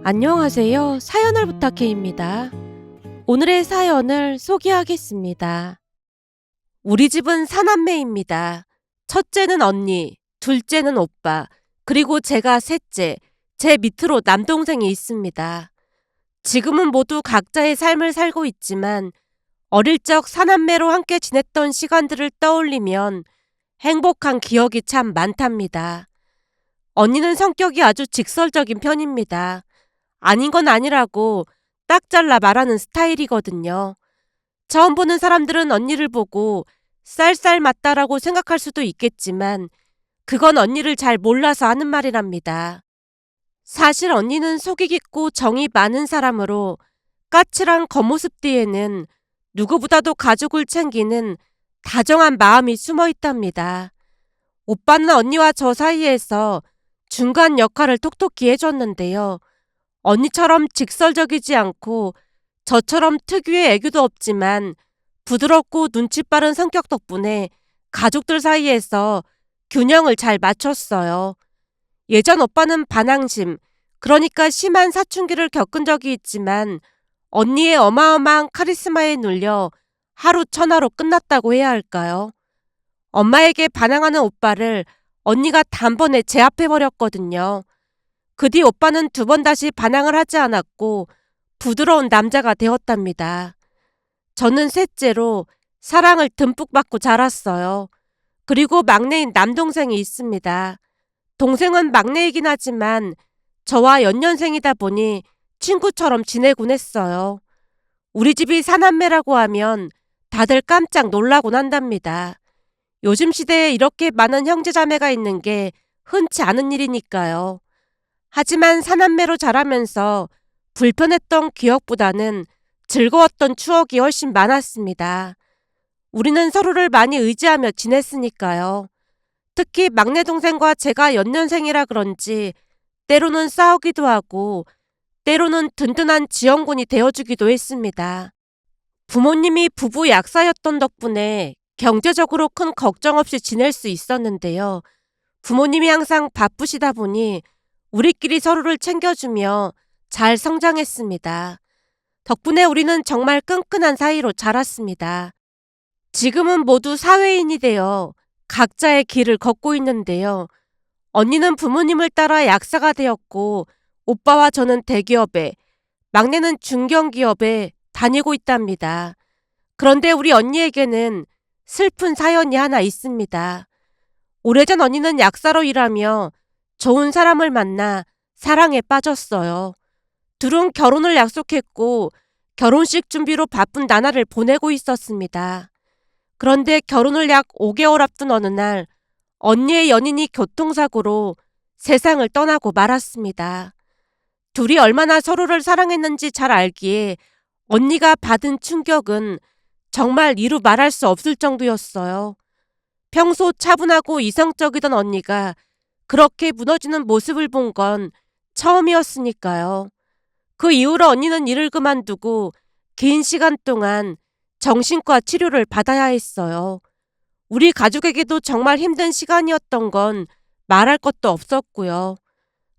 안녕하세요. 사연을 부탁해입니다. 오늘의 사연을 소개하겠습니다. 우리 집은 사남매입니다. 첫째는 언니, 둘째는 오빠, 그리고 제가 셋째, 제 밑으로 남동생이 있습니다. 지금은 모두 각자의 삶을 살고 있지만 어릴 적 사남매로 함께 지냈던 시간들을 떠올리면 행복한 기억이 참 많답니다. 언니는 성격이 아주 직설적인 편입니다. 아닌 건 아니라고 딱 잘라 말하는 스타일이거든요. 처음 보는 사람들은 언니를 보고 쌀쌀 맞다라고 생각할 수도 있겠지만 그건 언니를 잘 몰라서 하는 말이랍니다. 사실 언니는 속이 깊고 정이 많은 사람으로 까칠한 겉모습 뒤에는 누구보다도 가족을 챙기는 다정한 마음이 숨어 있답니다. 오빠는 언니와 저 사이에서 중간 역할을 톡톡히 해줬는데요. 언니처럼 직설적이지 않고 저처럼 특유의 애교도 없지만 부드럽고 눈치 빠른 성격 덕분에 가족들 사이에서 균형을 잘 맞췄어요. 예전 오빠는 반항심, 그러니까 심한 사춘기를 겪은 적이 있지만 언니의 어마어마한 카리스마에 눌려 하루 천하로 끝났다고 해야 할까요? 엄마에게 반항하는 오빠를 언니가 단번에 제압해버렸거든요. 그 뒤 오빠는 두 번 다시 반항을 하지 않았고 부드러운 남자가 되었답니다. 저는 셋째로 사랑을 듬뿍 받고 자랐어요. 그리고 막내인 남동생이 있습니다. 동생은 막내이긴 하지만 저와 연년생이다 보니 친구처럼 지내곤 했어요. 우리 집이 사남매라고 하면 다들 깜짝 놀라곤 한답니다. 요즘 시대에 이렇게 많은 형제자매가 있는 게 흔치 않은 일이니까요. 하지만 사남매로 자라면서 불편했던 기억보다는 즐거웠던 추억이 훨씬 많았습니다. 우리는 서로를 많이 의지하며 지냈으니까요. 특히 막내 동생과 제가 연년생이라 그런지 때로는 싸우기도 하고 때로는 든든한 지원군이 되어주기도 했습니다. 부모님이 부부 약사였던 덕분에 경제적으로 큰 걱정 없이 지낼 수 있었는데요. 부모님이 항상 바쁘시다 보니 우리끼리 서로를 챙겨주며 잘 성장했습니다. 덕분에 우리는 정말 끈끈한 사이로 자랐습니다. 지금은 모두 사회인이 되어 각자의 길을 걷고 있는데요. 언니는 부모님을 따라 약사가 되었고 오빠와 저는 대기업에, 막내는 중견기업에 다니고 있답니다. 그런데 우리 언니에게는 슬픈 사연이 하나 있습니다. 오래전 언니는 약사로 일하며 좋은 사람을 만나 사랑에 빠졌어요. 둘은 결혼을 약속했고 결혼식 준비로 바쁜 나날을 보내고 있었습니다. 그런데 결혼을 약 5개월 앞둔 어느 날 언니의 연인이 교통사고로 세상을 떠나고 말았습니다. 둘이 얼마나 서로를 사랑했는지 잘 알기에 언니가 받은 충격은 정말 이루 말할 수 없을 정도였어요. 평소 차분하고 이성적이던 언니가 그렇게 무너지는 모습을 본 건 처음이었으니까요. 그 이후로 언니는 일을 그만두고 긴 시간 동안 정신과 치료를 받아야 했어요. 우리 가족에게도 정말 힘든 시간이었던 건 말할 것도 없었고요.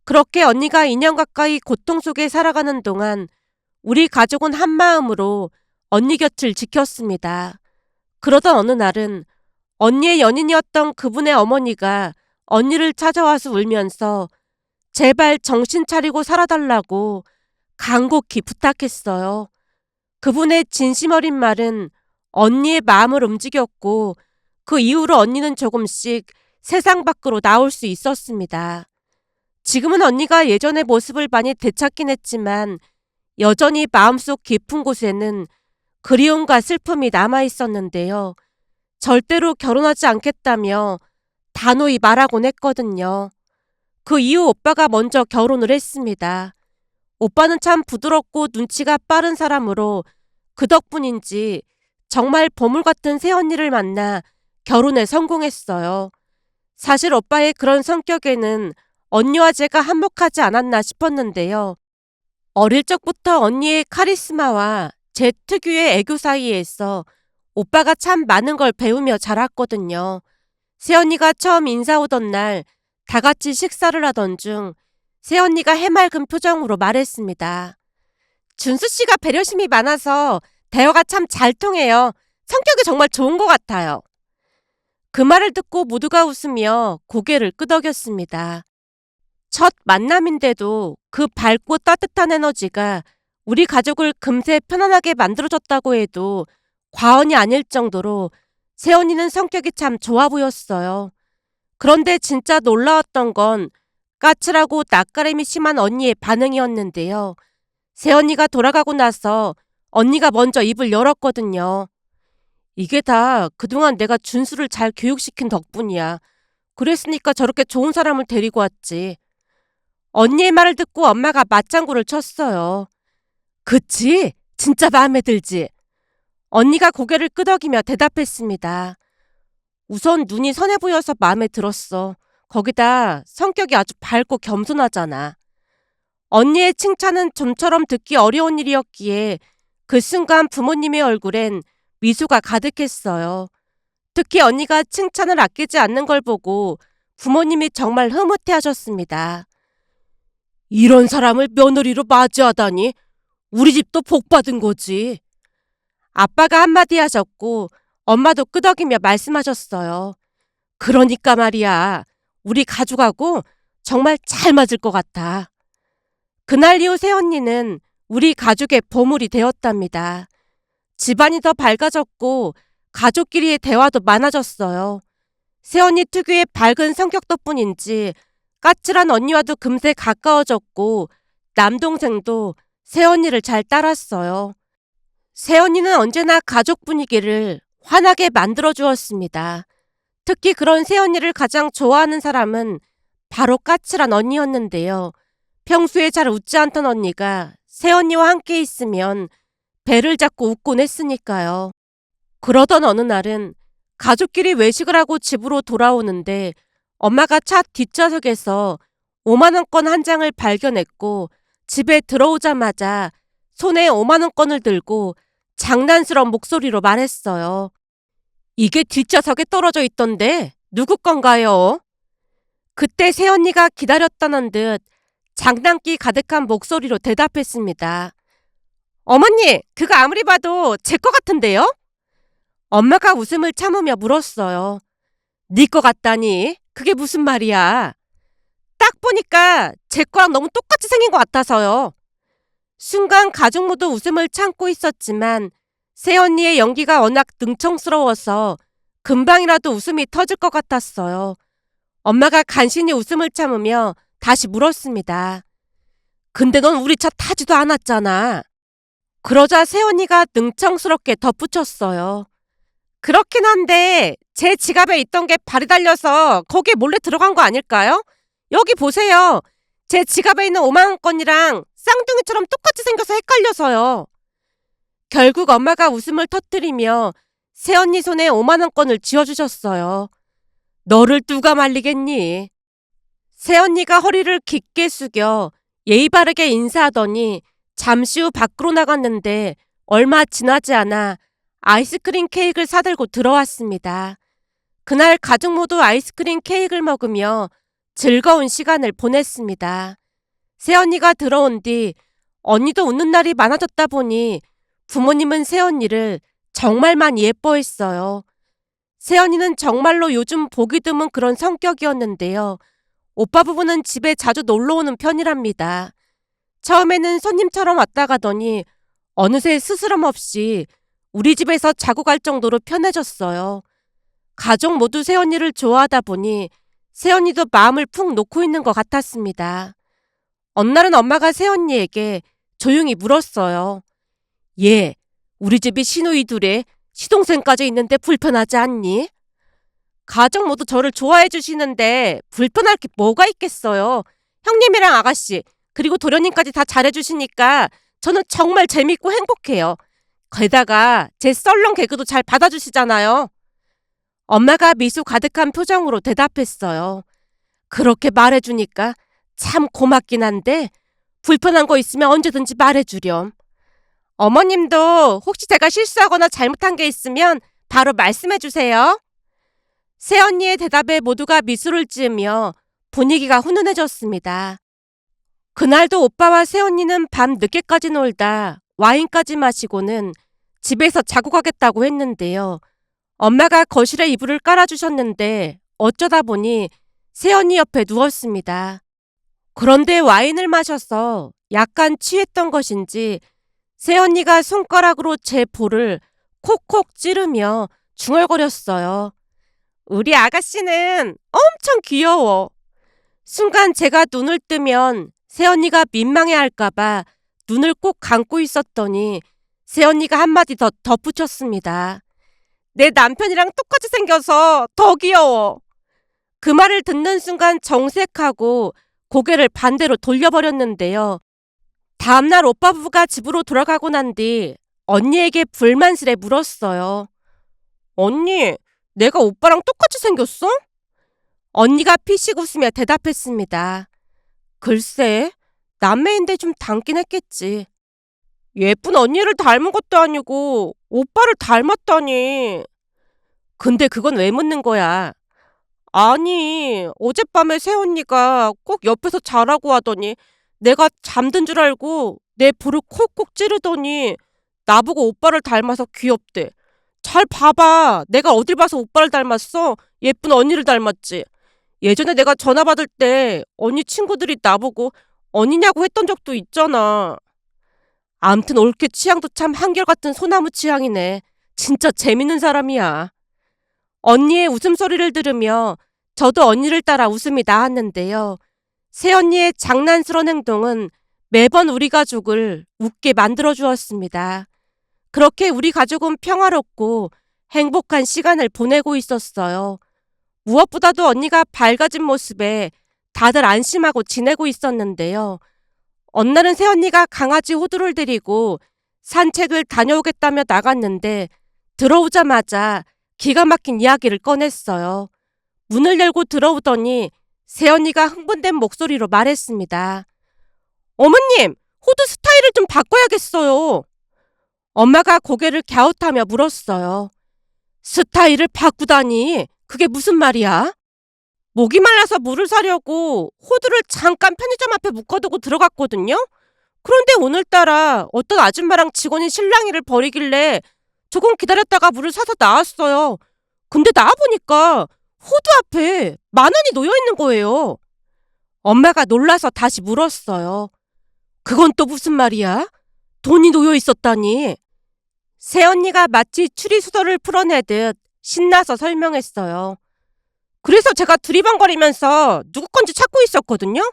그렇게 언니가 2년 가까이 고통 속에 살아가는 동안 우리 가족은 한마음으로 언니 곁을 지켰습니다. 그러던 어느 날은 언니의 연인이었던 그분의 어머니가 언니를 찾아와서 울면서 제발 정신 차리고 살아달라고 간곡히 부탁했어요. 그분의 진심 어린 말은 언니의 마음을 움직였고 그 이후로 언니는 조금씩 세상 밖으로 나올 수 있었습니다. 지금은 언니가 예전의 모습을 많이 되찾긴 했지만 여전히 마음속 깊은 곳에는 그리움과 슬픔이 남아 있었는데요. 절대로 결혼하지 않겠다며 단호히 말하곤 했거든요. 그 이후 오빠가 먼저 결혼을 했습니다. 오빠는 참 부드럽고 눈치가 빠른 사람으로 그 덕분인지 정말 보물 같은 새언니를 만나 결혼에 성공했어요. 사실 오빠의 그런 성격에는 언니와 제가 한몫하지 않았나 싶었는데요. 어릴 적부터 언니의 카리스마와 제 특유의 애교 사이에서 오빠가 참 많은 걸 배우며 자랐거든요. 새언니가 처음 인사 오던 날 다 같이 식사를 하던 중 새언니가 해맑은 표정으로 말했습니다. 준수 씨가 배려심이 많아서 대화가 참 잘 통해요. 성격이 정말 좋은 것 같아요. 그 말을 듣고 모두가 웃으며 고개를 끄덕였습니다. 첫 만남인데도 그 밝고 따뜻한 에너지가 우리 가족을 금세 편안하게 만들어줬다고 해도 과언이 아닐 정도로 새언니는 성격이 참 좋아 보였어요. 그런데 진짜 놀라웠던 건 까칠하고 낯가림이 심한 언니의 반응이었는데요. 새언니가 돌아가고 나서 언니가 먼저 입을 열었거든요. 이게 다 그동안 내가 준수를 잘 교육시킨 덕분이야. 그랬으니까 저렇게 좋은 사람을 데리고 왔지. 언니의 말을 듣고 엄마가 맞장구를 쳤어요. 그치? 진짜 마음에 들지? 언니가 고개를 끄덕이며 대답했습니다. 우선 눈이 선해 보여서 마음에 들었어. 거기다 성격이 아주 밝고 겸손하잖아. 언니의 칭찬은 좀처럼 듣기 어려운 일이었기에 그 순간 부모님의 얼굴엔 미소가 가득했어요. 특히 언니가 칭찬을 아끼지 않는 걸 보고 부모님이 정말 흐뭇해하셨습니다. 이런 사람을 며느리로 맞이하다니 우리 집도 복 받은 거지. 아빠가 한마디 하셨고 엄마도 끄덕이며 말씀하셨어요. 그러니까 말이야. 우리 가족하고 정말 잘 맞을 것 같아. 그날 이후 새언니는 우리 가족의 보물이 되었답니다. 집안이 더 밝아졌고 가족끼리의 대화도 많아졌어요. 새언니 특유의 밝은 성격 덕분인지 까칠한 언니와도 금세 가까워졌고 남동생도 새언니를 잘 따랐어요. 새언니는 언제나 가족 분위기를 환하게 만들어주었습니다. 특히 그런 새언니를 가장 좋아하는 사람은 바로 까칠한 언니였는데요. 평소에 잘 웃지 않던 언니가 새언니와 함께 있으면 배를 잡고 웃곤 했으니까요. 그러던 어느 날은 가족끼리 외식을 하고 집으로 돌아오는데 엄마가 차 뒷좌석에서 5만원권 한 장을 발견했고 집에 들어오자마자 손에 5만원권을 들고 장난스러운 목소리로 말했어요. 이게 뒷좌석에 떨어져 있던데 누구 건가요? 그때 새언니가 기다렸다는 듯 장난기 가득한 목소리로 대답했습니다. 어머니, 그거 아무리 봐도 제 거 같은데요? 엄마가 웃음을 참으며 물었어요. 네 거 같다니? 그게 무슨 말이야? 딱 보니까 제 거랑 너무 똑같이 생긴 것 같아서요. 순간 가족 모두 웃음을 참고 있었지만 새언니의 연기가 워낙 능청스러워서 금방이라도 웃음이 터질 것 같았어요. 엄마가 간신히 웃음을 참으며 다시 물었습니다. 근데 넌 우리 차 타지도 않았잖아. 그러자 새언니가 능청스럽게 덧붙였어요. 그렇긴 한데 제 지갑에 있던 게 발이 달려서 거기에 몰래 들어간 거 아닐까요? 여기 보세요. 제 지갑에 있는 5만원권이랑 쌍둥이처럼 똑같이 생겨서 헷갈려서요. 결국 엄마가 웃음을 터뜨리며 새언니 손에 5만원권을 쥐어주셨어요. 너를 누가 말리겠니? 새언니가 허리를 깊게 숙여 예의 바르게 인사하더니 잠시 후 밖으로 나갔는데 얼마 지나지 않아 아이스크림 케이크를 사들고 들어왔습니다. 그날 가족 모두 아이스크림 케이크를 먹으며 즐거운 시간을 보냈습니다. 새언니가 들어온 뒤 언니도 웃는 날이 많아졌다 보니 부모님은 새언니를 정말 많이 예뻐했어요. 새언니는 정말로 요즘 보기 드문 그런 성격이었는데요. 오빠 부부는 집에 자주 놀러오는 편이랍니다. 처음에는 손님처럼 왔다 가더니 어느새 스스럼 없이 우리 집에서 자고 갈 정도로 편해졌어요. 가족 모두 새언니를 좋아하다 보니 새언니도 마음을 푹 놓고 있는 것 같았습니다. 어느 날은 엄마가 새언니에게 조용히 물었어요. 얘, 우리 집이 시누이 둘에 시동생까지 있는데 불편하지 않니? 가족 모두 저를 좋아해 주시는데 불편할 게 뭐가 있겠어요. 형님이랑 아가씨, 그리고 도련님까지 다 잘해주시니까 저는 정말 재밌고 행복해요. 게다가 제 썰렁 개그도 잘 받아주시잖아요. 엄마가 미소 가득한 표정으로 대답했어요. 그렇게 말해주니까 참 고맙긴 한데 불편한 거 있으면 언제든지 말해주렴. 어머님도 혹시 제가 실수하거나 잘못한 게 있으면 바로 말씀해주세요. 새언니의 대답에 모두가 미소를 지으며 분위기가 훈훈해졌습니다. 그날도 오빠와 새언니는 밤 늦게까지 놀다 와인까지 마시고는 집에서 자고 가겠다고 했는데요. 엄마가 거실에 이불을 깔아주셨는데 어쩌다 보니 새언니 옆에 누웠습니다. 그런데 와인을 마셔서 약간 취했던 것인지 새언니가 손가락으로 제 볼을 콕콕 찌르며 중얼거렸어요. 우리 아가씨는 엄청 귀여워. 순간 제가 눈을 뜨면 새언니가 민망해할까봐 눈을 꼭 감고 있었더니 새언니가 한마디 더 덧붙였습니다. 내 남편이랑 똑같이 생겨서 더 귀여워. 그 말을 듣는 순간 정색하고 고개를 반대로 돌려버렸는데요. 다음날 오빠 부부가 집으로 돌아가고 난 뒤 언니에게 불만스레 물었어요. 언니, 내가 오빠랑 똑같이 생겼어? 언니가 피식 웃으며 대답했습니다. 글쎄, 남매인데 좀 닮긴 했겠지. 예쁜 언니를 닮은 것도 아니고 오빠를 닮았다니. 근데 그건 왜 묻는 거야? 아니, 어젯밤에 새언니가 꼭 옆에서 자라고 하더니 내가 잠든 줄 알고 내 볼을 콕콕 찌르더니 나보고 오빠를 닮아서 귀엽대. 잘 봐봐. 내가 어딜 봐서 오빠를 닮았어? 예쁜 언니를 닮았지. 예전에 내가 전화 받을 때 언니 친구들이 나보고 언니냐고 했던 적도 있잖아. 암튼 올케 취향도 참 한결같은 소나무 취향이네. 진짜 재밌는 사람이야. 언니의 웃음소리를 들으며 저도 언니를 따라 웃음이 나왔는데요. 새언니의 장난스러운 행동은 매번 우리 가족을 웃게 만들어 주었습니다. 그렇게 우리 가족은 평화롭고 행복한 시간을 보내고 있었어요. 무엇보다도 언니가 밝아진 모습에 다들 안심하고 지내고 있었는데요. 어느 날은 새언니가 강아지 호두를 데리고 산책을 다녀오겠다며 나갔는데 들어오자마자 기가 막힌 이야기를 꺼냈어요. 문을 열고 들어오더니 새언니가 흥분된 목소리로 말했습니다. 어머님, 호두 스타일을 좀 바꿔야겠어요. 엄마가 고개를 갸웃하며 물었어요. 스타일을 바꾸다니, 그게 무슨 말이야? 목이 말라서 물을 사려고 호두를 잠깐 편의점 앞에 묶어두고 들어갔거든요. 그런데 오늘따라 어떤 아줌마랑 직원이 실랑이를 벌이길래 조금 기다렸다가 물을 사서 나왔어요. 근데 나와보니까 호두 앞에 10,000원이 놓여있는 거예요. 엄마가 놀라서 다시 물었어요. 그건 또 무슨 말이야? 돈이 놓여있었다니. 새언니가 마치 추리소설을 풀어내듯 신나서 설명했어요. 그래서 제가 두리번거리면서 누구 건지 찾고 있었거든요.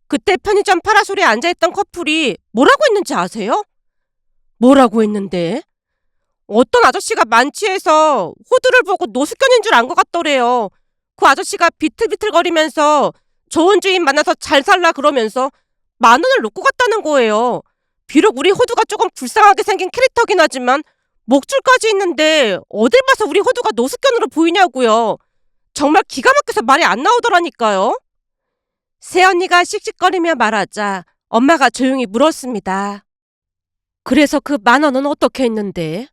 그때 편의점 파라솔에 앉아있던 커플이 뭐라고 했는지 아세요? 뭐라고 했는데? 어떤 아저씨가 만취해서 호두를 보고 노숙견인 줄 안 것 같더래요. 그 아저씨가 비틀비틀거리면서 좋은 주인 만나서 잘 살라 그러면서 10,000원을 놓고 갔다는 거예요. 비록 우리 호두가 조금 불쌍하게 생긴 캐릭터긴 하지만 목줄까지 있는데 어딜 봐서 우리 호두가 노숙견으로 보이냐고요. 정말 기가 막혀서 말이 안 나오더라니까요. 새언니가 씩씩거리며 말하자 엄마가 조용히 물었습니다. 그래서 그 10,000원은 어떻게 했는데?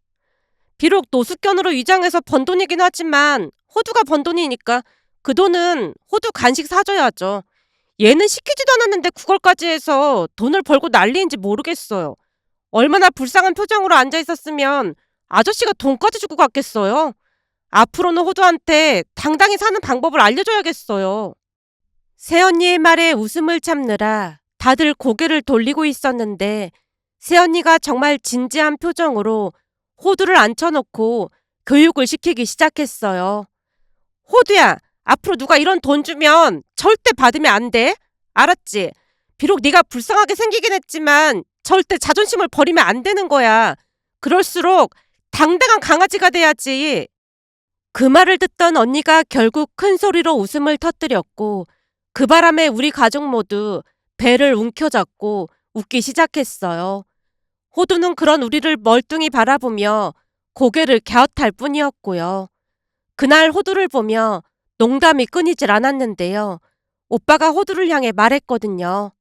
비록 노숙견으로 위장해서 번 돈이긴 하지만 호두가 번 돈이니까 그 돈은 호두 간식 사줘야죠. 얘는 시키지도 않았는데 그걸까지 해서 돈을 벌고 난리인지 모르겠어요. 얼마나 불쌍한 표정으로 앉아있었으면 아저씨가 돈까지 주고 갔겠어요. 앞으로는 호두한테 당당히 사는 방법을 알려줘야겠어요. 새언니의 말에 웃음을 참느라 다들 고개를 돌리고 있었는데 새언니가 정말 진지한 표정으로 호두를 앉혀놓고 교육을 시키기 시작했어요. 호두야, 앞으로 누가 이런 돈 주면 절대 받으면 안 돼. 알았지? 비록 네가 불쌍하게 생기긴 했지만 절대 자존심을 버리면 안 되는 거야. 그럴수록 당당한 강아지가 돼야지. 그 말을 듣던 언니가 결국 큰 소리로 웃음을 터뜨렸고 그 바람에 우리 가족 모두 배를 움켜잡고 웃기 시작했어요. 호두는 그런 우리를 멀뚱히 바라보며 고개를 갸웃할 뿐이었고요. 그날 호두를 보며 농담이 끊이질 않았는데요. 오빠가 호두를 향해 말했거든요.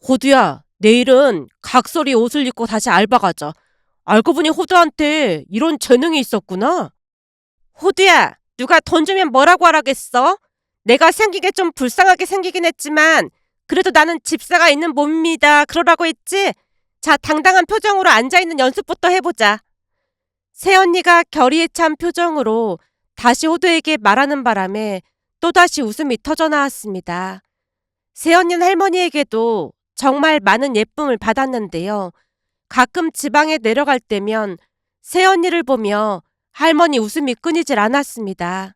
호두야, 내일은 각설이 옷을 입고 다시 알바 가자. 알고 보니 호두한테 이런 재능이 있었구나. 호두야, 누가 돈 주면 뭐라고 하라겠어? 내가 생기게 좀 불쌍하게 생기긴 했지만 그래도 나는 집사가 있는 몸입니다. 그러라고 했지? 자, 당당한 표정으로 앉아있는 연습부터 해보자. 새언니가 결의에 찬 표정으로 다시 호두에게 말하는 바람에 또다시 웃음이 터져나왔습니다. 새언니는 할머니에게도 정말 많은 예쁨을 받았는데요. 가끔 지방에 내려갈 때면 새언니를 보며 할머니 웃음이 끊이질 않았습니다.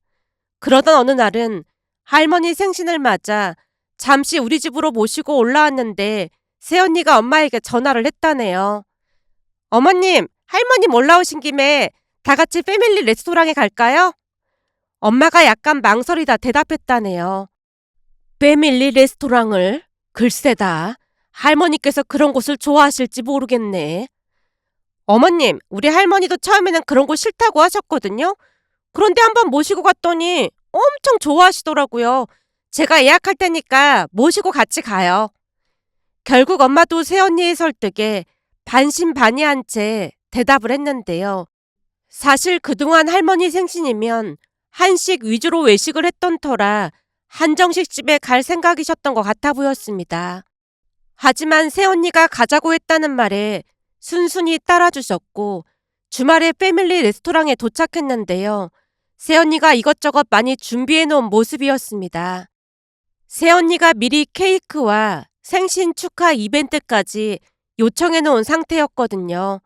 그러던 어느 날은 할머니 생신을 맞아 잠시 우리 집으로 모시고 올라왔는데 새언니가 엄마에게 전화를 했다네요. 어머님, 할머님 올라오신 김에 다 같이 패밀리 레스토랑에 갈까요? 엄마가 약간 망설이다 대답했다네요. 패밀리 레스토랑을? 글쎄다. 할머니께서 그런 곳을 좋아하실지 모르겠네. 어머님, 우리 할머니도 처음에는 그런 곳 싫다고 하셨거든요. 그런데 한번 모시고 갔더니 엄청 좋아하시더라고요. 제가 예약할 테니까 모시고 같이 가요. 결국 엄마도 새언니의 설득에 반신반의한 채 대답을 했는데요. 사실 그동안 할머니 생신이면 한식 위주로 외식을 했던 터라 한정식집에 갈 생각이셨던 것 같아 보였습니다. 하지만 새언니가 가자고 했다는 말에 순순히 따라주셨고 주말에 패밀리 레스토랑에 도착했는데요. 새언니가 이것저것 많이 준비해 놓은 모습이었습니다. 새언니가 미리 케이크와 생신 축하 이벤트까지 요청해 놓은 상태였거든요.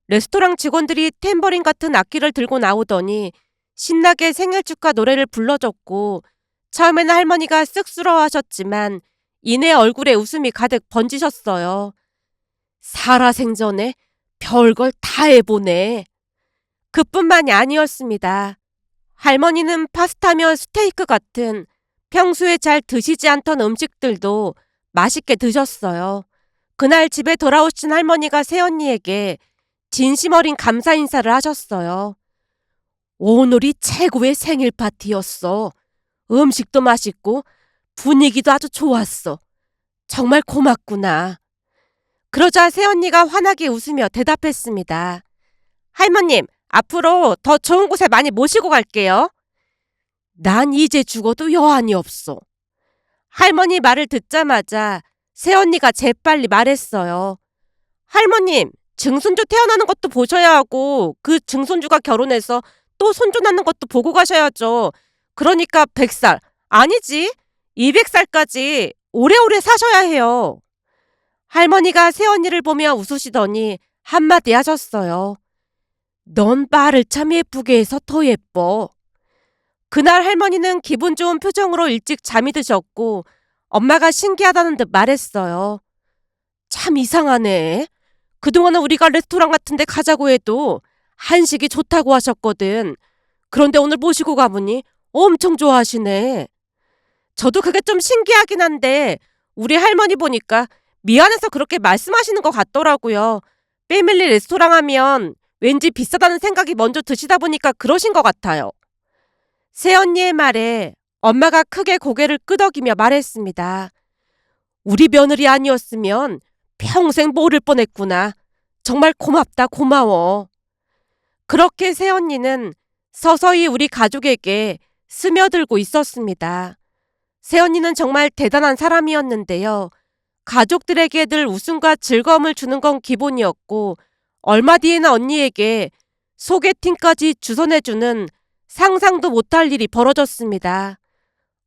레스토랑 직원들이 탬버린 같은 악기를 들고 나오더니 신나게 생일 축하 노래를 불러줬고 처음에는 할머니가 쑥스러워하셨지만 이내 얼굴에 웃음이 가득 번지셨어요. 살아생전에 별걸 다 해보네. 그뿐만이 아니었습니다. 할머니는 파스타며 스테이크 같은 평소에 잘 드시지 않던 음식들도 맛있게 드셨어요. 그날 집에 돌아오신 할머니가 새언니에게 진심 어린 감사 인사를 하셨어요. 오늘이 최고의 생일 파티였어. 음식도 맛있고 분위기도 아주 좋았어. 정말 고맙구나. 그러자 새언니가 환하게 웃으며 대답했습니다. 할머님, 앞으로 더 좋은 곳에 많이 모시고 갈게요. 난 이제 죽어도 여한이 없어. 할머니 말을 듣자마자 새언니가 재빨리 말했어요. 할머님, 증손주 태어나는 것도 보셔야 하고 그 증손주가 결혼해서 또 손주 낳는 것도 보고 가셔야죠. 그러니까 100살, 아니지 200살까지 오래오래 사셔야 해요. 할머니가 새언니를 보며 웃으시더니 한마디 하셨어요. 넌 말을 참 예쁘게 해서 더 예뻐. 그날 할머니는 기분 좋은 표정으로 일찍 잠이 드셨고 엄마가 신기하다는 듯 말했어요. 참 이상하네. 그동안은 우리가 레스토랑 같은 데 가자고 해도 한식이 좋다고 하셨거든. 그런데 오늘 모시고 가보니 엄청 좋아하시네. 저도 그게 좀 신기하긴 한데 우리 할머니 보니까 미안해서 그렇게 말씀하시는 것 같더라고요. 패밀리 레스토랑 하면 왠지 비싸다는 생각이 먼저 드시다 보니까 그러신 것 같아요. 새언니의 말에 엄마가 크게 고개를 끄덕이며 말했습니다. 우리 며느리 아니었으면 평생 모를 뻔했구나. 정말 고맙다, 고마워. 그렇게 새언니는 서서히 우리 가족에게 스며들고 있었습니다. 새언니는 정말 대단한 사람이었는데요. 가족들에게 늘 웃음과 즐거움을 주는 건 기본이었고 얼마 뒤에는 언니에게 소개팅까지 주선해주는 상상도 못할 일이 벌어졌습니다.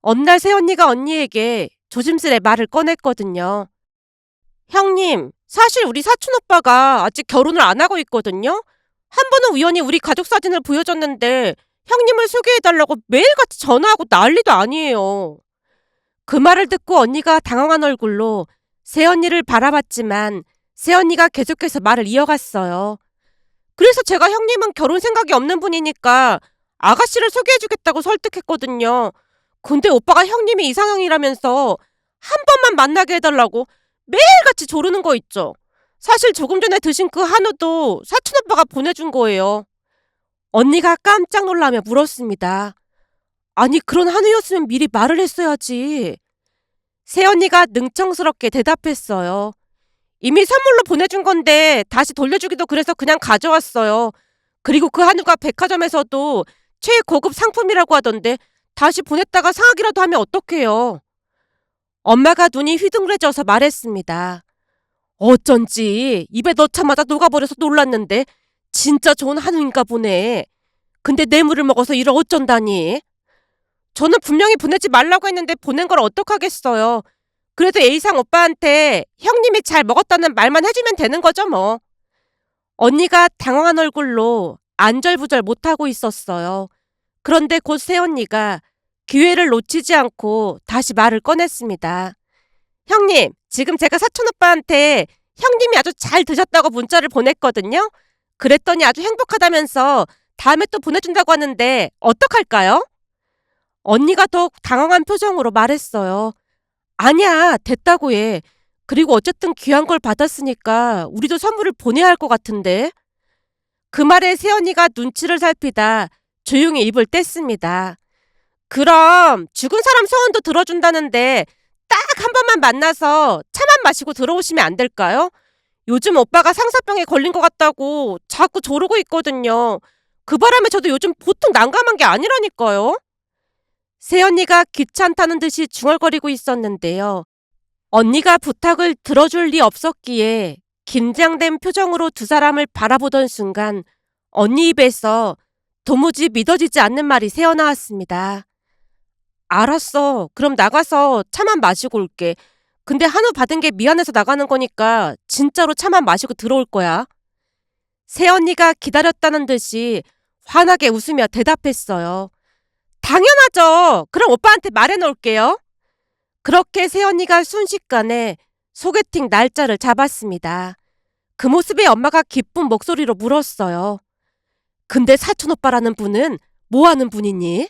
어느 날 새언니가 언니에게 조심스레 말을 꺼냈거든요. 형님, 사실 우리 사촌 오빠가 아직 결혼을 안 하고 있거든요. 한 번은 우연히 우리 가족 사진을 보여줬는데 형님을 소개해달라고 매일같이 전화하고 난리도 아니에요. 그 말을 듣고 언니가 당황한 얼굴로 새언니를 바라봤지만 새언니가 계속해서 말을 이어갔어요. 그래서 제가 형님은 결혼 생각이 없는 분이니까 아가씨를 소개해주겠다고 설득했거든요. 근데 오빠가 형님이 이상형이라면서 한 번만 만나게 해달라고 매일같이 조르는 거 있죠. 사실 조금 전에 드신 그 한우도 사촌 오빠가 보내준 거예요. 언니가 깜짝 놀라며 물었습니다. 아니 그런 한우였으면 미리 말을 했어야지. 새언니가 능청스럽게 대답했어요. 이미 선물로 보내준 건데 다시 돌려주기도 그래서 그냥 가져왔어요. 그리고 그 한우가 백화점에서도 최고급 상품이라고 하던데 다시 보냈다가 상하기라도 하면 어떡해요. 엄마가 눈이 휘둥그레져서 말했습니다. 어쩐지 입에 넣자마자 녹아버려서 놀랐는데 진짜 좋은 한우인가 보네. 근데 뇌물을 먹어서 이를 어쩐다니. 저는 분명히 보내지 말라고 했는데 보낸 걸 어떡하겠어요. 그래도 A상 오빠한테 형님이 잘 먹었다는 말만 해주면 되는 거죠 뭐. 언니가 당황한 얼굴로 안절부절 못하고 있었어요. 그런데 곧 새언니가 기회를 놓치지 않고 다시 말을 꺼냈습니다. 형님, 지금 제가 사촌오빠한테 형님이 아주 잘 드셨다고 문자를 보냈거든요. 그랬더니 아주 행복하다면서 다음에 또 보내준다고 하는데 어떡할까요? 언니가 더욱 당황한 표정으로 말했어요. 아니야, 됐다고 해. 그리고 어쨌든 귀한 걸 받았으니까 우리도 선물을 보내야 할 것 같은데. 그 말에 새언니가 눈치를 살피다 조용히 입을 뗐습니다. 그럼 죽은 사람 소원도 들어준다는데 딱 한 번만 만나서 차만 마시고 들어오시면 안 될까요? 요즘 오빠가 상사병에 걸린 것 같다고 자꾸 조르고 있거든요. 그 바람에 저도 요즘 보통 난감한 게 아니라니까요. 새언니가 귀찮다는 듯이 중얼거리고 있었는데요. 언니가 부탁을 들어줄 리 없었기에 긴장된 표정으로 두 사람을 바라보던 순간 언니 입에서 도무지 믿어지지 않는 말이 새어나왔습니다. 알았어. 그럼 나가서 차만 마시고 올게. 근데 한우 받은 게 미안해서 나가는 거니까 진짜로 차만 마시고 들어올 거야. 새언니가 기다렸다는 듯이 환하게 웃으며 대답했어요. 당연하죠. 그럼 오빠한테 말해놓을게요. 그렇게 새언니가 순식간에 소개팅 날짜를 잡았습니다. 그 모습에 엄마가 기쁜 목소리로 물었어요. 근데 사촌오빠라는 분은 뭐 하는 분이니?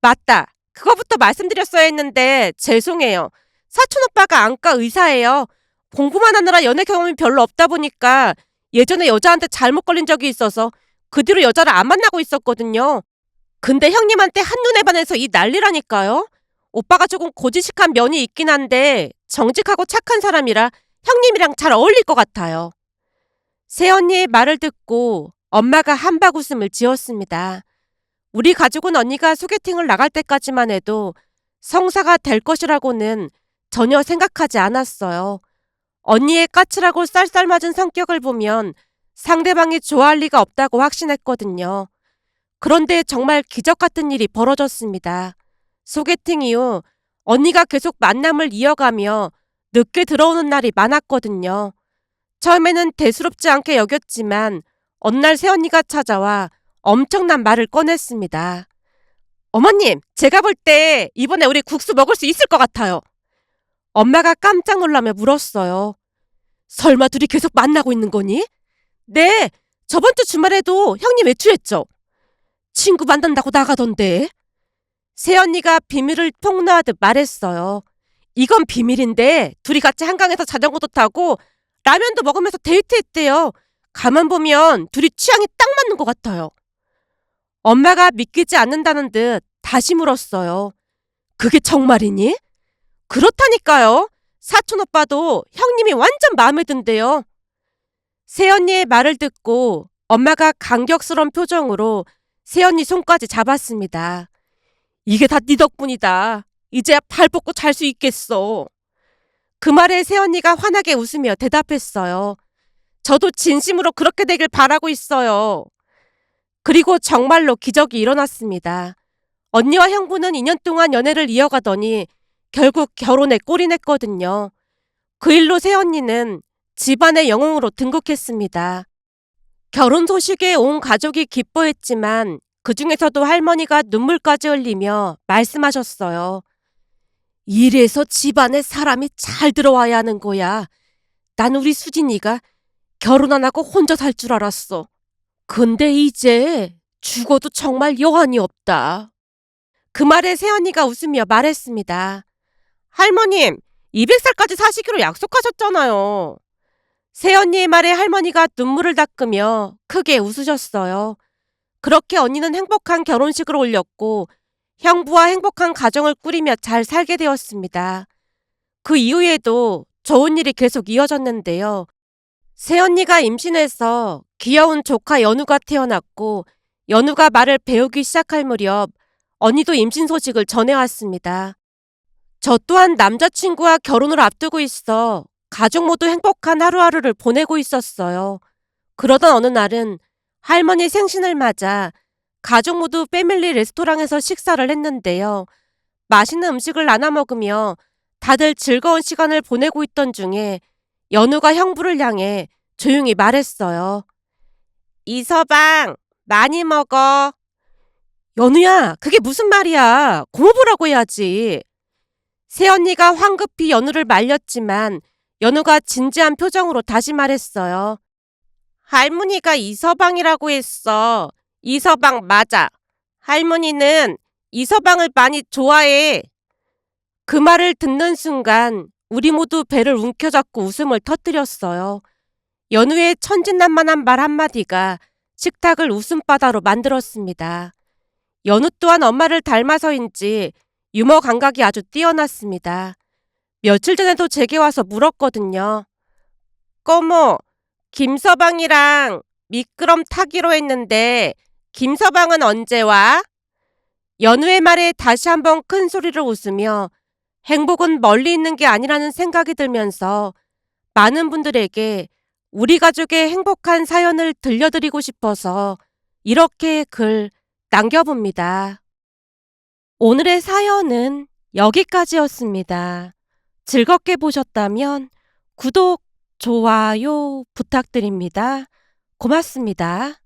맞다. 그거부터 말씀드렸어야 했는데 죄송해요. 사촌오빠가 안과 의사예요. 공부만 하느라 연애 경험이 별로 없다 보니까 예전에 여자한테 잘못 걸린 적이 있어서 그 뒤로 여자를 안 만나고 있었거든요. 근데 형님한테 한눈에 반해서 이 난리라니까요. 오빠가 조금 고지식한 면이 있긴 한데 정직하고 착한 사람이라 형님이랑 잘 어울릴 것 같아요. 새언니의 말을 듣고 엄마가 한박 웃음을 지었습니다. 우리 가족은 언니가 소개팅을 나갈 때까지만 해도 성사가 될 것이라고는 전혀 생각하지 않았어요. 언니의 까칠하고 쌀쌀맞은 성격을 보면 상대방이 좋아할 리가 없다고 확신했거든요. 그런데 정말 기적 같은 일이 벌어졌습니다. 소개팅 이후 언니가 계속 만남을 이어가며 늦게 들어오는 날이 많았거든요. 처음에는 대수롭지 않게 여겼지만 어느 날 새언니가 찾아와 엄청난 말을 꺼냈습니다. 어머님, 제가 볼 때 이번에 우리 국수 먹을 수 있을 것 같아요. 엄마가 깜짝 놀라며 물었어요. 설마 둘이 계속 만나고 있는 거니? 네, 저번 주 주말에도 형님 외출했죠. 친구 만난다고 나가던데. 새언니가 비밀을 폭로하듯 말했어요. 이건 비밀인데 둘이 같이 한강에서 자전거도 타고 라면도 먹으면서 데이트했대요. 가만 보면 둘이 취향이 딱 맞는 것 같아요. 엄마가 믿기지 않는다는 듯 다시 물었어요. 그게 정말이니? 그렇다니까요. 사촌오빠도 형님이 완전 마음에 든대요. 새언니의 말을 듣고 엄마가 감격스러운 표정으로 새언니 손까지 잡았습니다. 이게 다 네 덕분이다. 이제야 발 뻗고 잘 수 있겠어. 그 말에 새언니가 환하게 웃으며 대답했어요. 저도 진심으로 그렇게 되길 바라고 있어요. 그리고 정말로 기적이 일어났습니다. 언니와 형부는 2년 동안 연애를 이어가더니 결국 결혼에 꼴이 냈거든요. 그 일로 새언니는 집안의 영웅으로 등극했습니다. 결혼 소식에 온 가족이 기뻐했지만 그 중에서도 할머니가 눈물까지 흘리며 말씀하셨어요. 이래서 집안에 사람이 잘 들어와야 하는 거야. 난 우리 수진이가 결혼 안 하고 혼자 살 줄 알았어. 근데 이제 죽어도 정말 여한이 없다. 그 말에 새언니가 웃으며 말했습니다. 할머님, 200살까지 사시기로 약속하셨잖아요. 새언니의 말에 할머니가 눈물을 닦으며 크게 웃으셨어요. 그렇게 언니는 행복한 결혼식을 올렸고 형부와 행복한 가정을 꾸리며 잘 살게 되었습니다. 그 이후에도 좋은 일이 계속 이어졌는데요. 새언니가 임신해서 귀여운 조카 연우가 태어났고 연우가 말을 배우기 시작할 무렵 언니도 임신 소식을 전해왔습니다. 저 또한 남자친구와 결혼을 앞두고 있어 가족 모두 행복한 하루하루를 보내고 있었어요. 그러던 어느 날은 할머니 생신을 맞아 가족 모두 패밀리 레스토랑에서 식사를 했는데요. 맛있는 음식을 나눠 먹으며 다들 즐거운 시간을 보내고 있던 중에 연우가 형부를 향해 조용히 말했어요. 이서방, 많이 먹어. 연우야, 그게 무슨 말이야? 고모부라고 해야지. 새언니가 황급히 연우를 말렸지만 연우가 진지한 표정으로 다시 말했어요. 할머니가 이서방이라고 했어. 이서방 맞아. 할머니는 이서방을 많이 좋아해. 그 말을 듣는 순간 우리 모두 배를 움켜잡고 웃음을 터뜨렸어요. 연우의 천진난만한 말 한마디가 식탁을 웃음바다로 만들었습니다. 연우 또한 엄마를 닮아서인지 유머 감각이 아주 뛰어났습니다. 며칠 전에도 제게 와서 물었거든요. 꼬모, 김서방이랑 미끄럼 타기로 했는데 김서방은 언제 와? 연우의 말에 다시 한번 큰 소리로 웃으며 행복은 멀리 있는 게 아니라는 생각이 들면서 많은 분들에게 우리 가족의 행복한 사연을 들려드리고 싶어서 이렇게 글 남겨봅니다. 오늘의 사연은 여기까지였습니다. 즐겁게 보셨다면 구독, 좋아요 부탁드립니다. 고맙습니다.